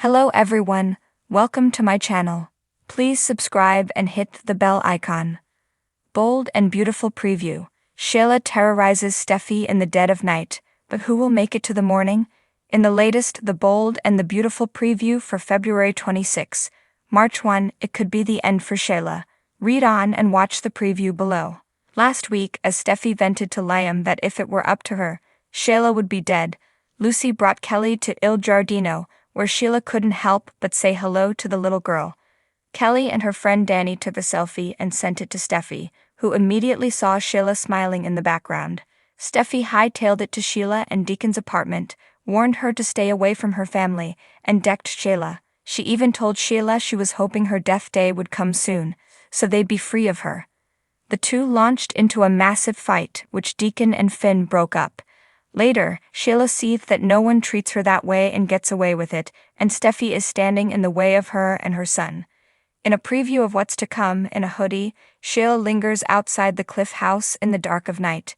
Hello everyone, welcome to my channel. Please subscribe and hit the bell icon. Bold and beautiful preview. Shayla terrorizes Steffy in the dead of night, but who will make it to the morning? In the latest The Bold and the Beautiful preview for February 26, March 1, it could be the end for Shayla. Read on and watch the preview below. Last week, as Steffy vented to Liam that if it were up to her, Shayla would be dead, Lucy brought Kelly to Il Giardino, where Sheila couldn't help but say hello to the little girl. Kelly and her friend Danny took a selfie and sent it to Steffy, who immediately saw Sheila smiling in the background. Steffy hightailed it to Sheila and Deacon's apartment, warned her to stay away from her family, and decked Sheila. She even told Sheila she was hoping her death day would come soon, so they'd be free of her. The two launched into a massive fight, which Deacon and Finn broke up. Later, Sheila sees that no one treats her that way and gets away with it, and Steffy is standing in the way of her and her son. In a preview of what's to come, in a hoodie, Sheila lingers outside the Cliff house in the dark of night.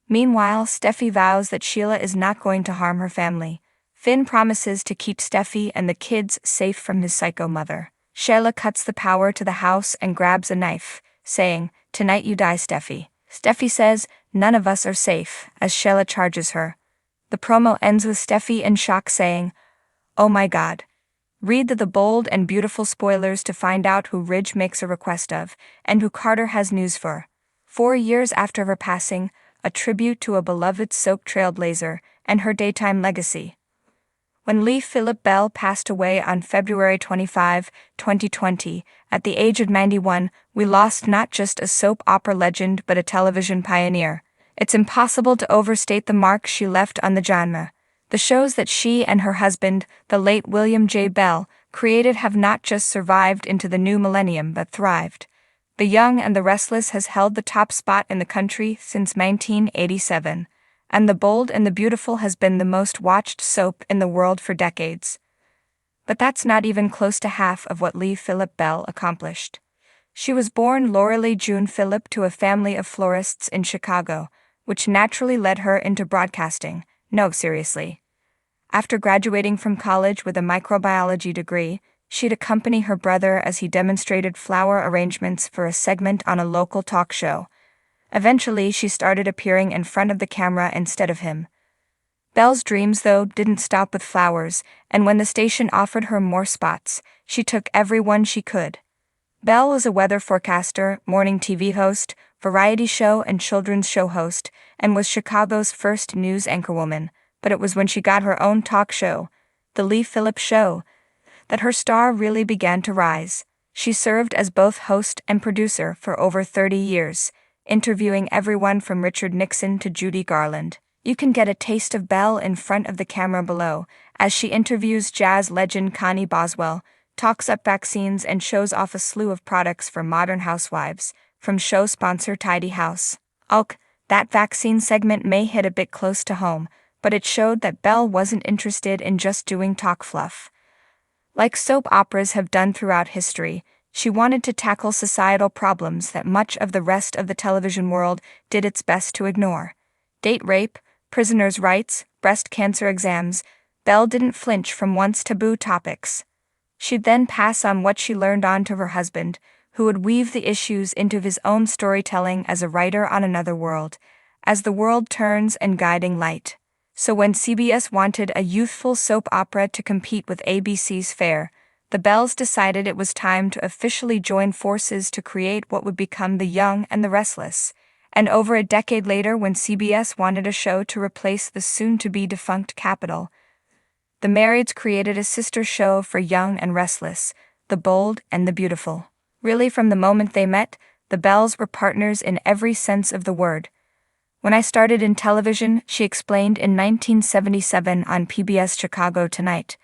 Meanwhile, Steffy vows that Sheila is not going to harm her family. Finn promises to keep Steffy and the kids safe from his psycho mother. Sheila cuts the power to the house and grabs a knife, saying, "Tonight you die, Steffy." Steffy says, "None of us are safe," as Sheila charges her. The promo ends with Steffy in shock saying, "Oh my God." Read the Bold and Beautiful spoilers to find out who Ridge makes a request of, and who Carter has news for. 4 years after her passing, a tribute to a beloved soap trailblazer and her daytime legacy. When Phillip Bell passed away on February 25, 2020, at the age of 91, we lost not just a soap opera legend but a television pioneer. It's impossible to overstate the mark she left on the genre. The shows that she and her husband, the late William J. Bell, created have not just survived into the new millennium but thrived. The Young and the Restless has held the top spot in the country since 1987. And The Bold and the Beautiful has been the most watched soap in the world for decades. But that's not even close to half of what Phillip Bell accomplished. She was born Laura June Phillip to a family of florists in Chicago, which naturally led her into broadcasting. No, seriously. After graduating from college with a microbiology degree, she'd accompany her brother as he demonstrated flower arrangements for a segment on a local talk show. Eventually, she started appearing in front of the camera instead of him. Belle's dreams, though, didn't stop with flowers, and when the station offered her more spots, she took every one she could. Belle was a weather forecaster, morning TV host, variety show and children's show host, and was Chicago's first news anchorwoman, but it was when she got her own talk show, The Phillip Show, that her star really began to rise. She served as both host and producer for over 30 years, interviewing everyone from Richard Nixon to Judy Garland. You can get a taste of Belle in front of the camera below, as she interviews jazz legend Connie Boswell, talks up vaccines and shows off a slew of products for modern housewives, from show sponsor Tidy House. That vaccine segment may hit a bit close to home, but it showed that Belle wasn't interested in just doing talk fluff. Like soap operas have done throughout history, she wanted to tackle societal problems that much of the rest of the television world did its best to ignore. Date rape, prisoners' rights, breast cancer exams. Belle didn't flinch from once taboo topics. She'd then pass on what she learned on to her husband, who would weave the issues into his own storytelling as a writer on another world, as the world turns and guiding light. So when CBS wanted a youthful soap opera to compete with ABC's Fare, the Bells decided it was time to officially join forces to create what would become The Young and the Restless. And over a decade later, when CBS wanted a show to replace the soon-to-be defunct Capitol, the Marrieds created a sister show for Young and Restless, The Bold and the Beautiful. Really, from the moment they met, the Bells were partners in every sense of the word. When I started in television, she explained in 1977 on PBS Chicago Tonight,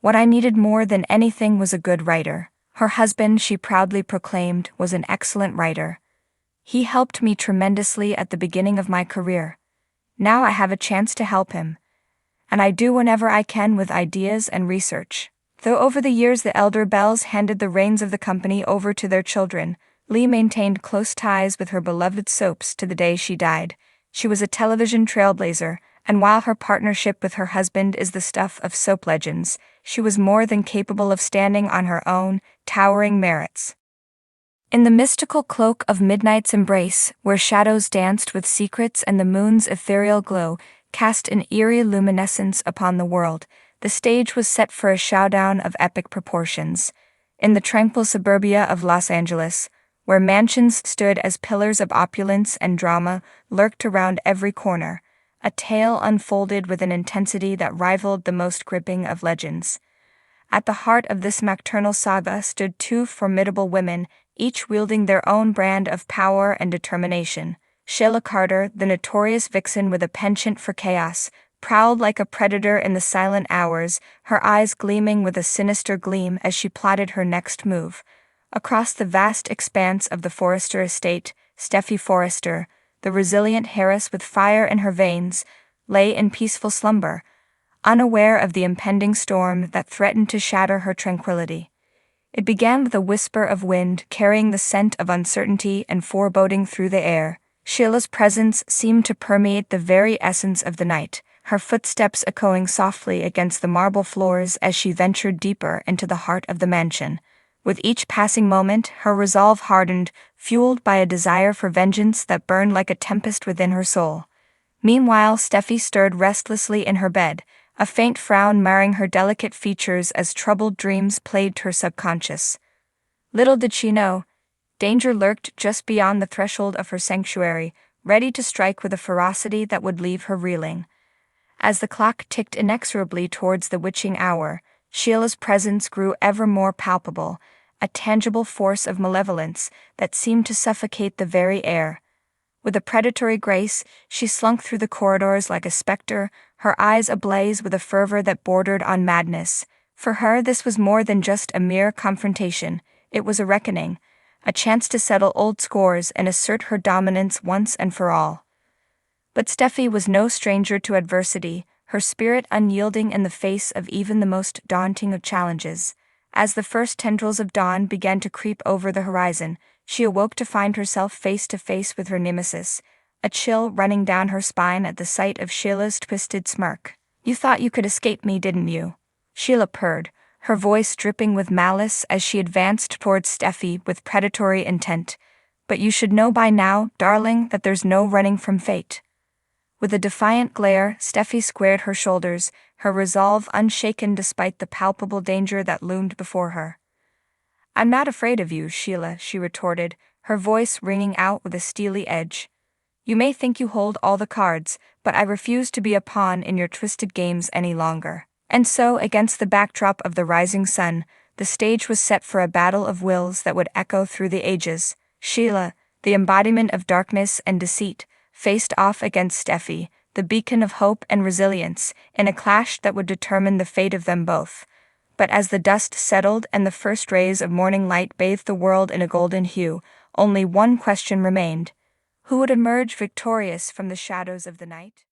what I needed more than anything was a good writer. Her husband, she proudly proclaimed, was an excellent writer. He helped me tremendously at the beginning of my career. Now I have a chance to help him. And I do whenever I can with ideas and research. Though over the years the elder Bells handed the reins of the company over to their children, Lee maintained close ties with her beloved soaps to the day she died. She was a television trailblazer, and while her partnership with her husband is the stuff of soap legends, she was more than capable of standing on her own, towering merits. In the mystical cloak of midnight's embrace, where shadows danced with secrets and the moon's ethereal glow cast an eerie luminescence upon the world, the stage was set for a showdown of epic proportions. In the tranquil suburbia of Los Angeles, where mansions stood as pillars of opulence and drama lurked around every corner, a tale unfolded with an intensity that rivaled the most gripping of legends. At the heart of this nocturnal saga stood two formidable women, each wielding their own brand of power and determination. Sheila Carter, the notorious vixen with a penchant for chaos, prowled like a predator in the silent hours, her eyes gleaming with a sinister gleam as she plotted her next move. Across the vast expanse of the Forrester estate, Steffy Forrester, the resilient heiress with fire in her veins, lay in peaceful slumber, unaware of the impending storm that threatened to shatter her tranquility. It began with a whisper of wind carrying the scent of uncertainty and foreboding through the air. Sheila's presence seemed to permeate the very essence of the night, her footsteps echoing softly against the marble floors as she ventured deeper into the heart of the mansion. With each passing moment, her resolve hardened, fueled by a desire for vengeance that burned like a tempest within her soul. Meanwhile, Steffi stirred restlessly in her bed, a faint frown marring her delicate features as troubled dreams plagued her subconscious. Little did she know, danger lurked just beyond the threshold of her sanctuary, ready to strike with a ferocity that would leave her reeling. As the clock ticked inexorably towards the witching hour, Sheila's presence grew ever more palpable, a tangible force of malevolence that seemed to suffocate the very air. With a predatory grace, she slunk through the corridors like a specter, her eyes ablaze with a fervor that bordered on madness. For her, this was more than just a mere confrontation, it was a reckoning, a chance to settle old scores and assert her dominance once and for all. But Steffi was no stranger to adversity, her spirit unyielding in the face of even the most daunting of challenges. As the first tendrils of dawn began to creep over the horizon, she awoke to find herself face to face with her nemesis, a chill running down her spine at the sight of Sheila's twisted smirk. "You thought you could escape me, didn't you?" Sheila purred, her voice dripping with malice as she advanced towards Steffi with predatory intent. "But you should know by now, darling, that there's no running from fate." With a defiant glare, Steffi squared her shoulders, her resolve unshaken despite the palpable danger that loomed before her. "I'm not afraid of you, Sheila," she retorted, her voice ringing out with a steely edge. "You may think you hold all the cards, but I refuse to be a pawn in your twisted games any longer." And so, against the backdrop of the rising sun, the stage was set for a battle of wills that would echo through the ages. Sheila, the embodiment of darkness and deceit, faced off against Steffi, the beacon of hope and resilience, in a clash that would determine the fate of them both. But as the dust settled and the first rays of morning light bathed the world in a golden hue, only one question remained: who would emerge victorious from the shadows of the night?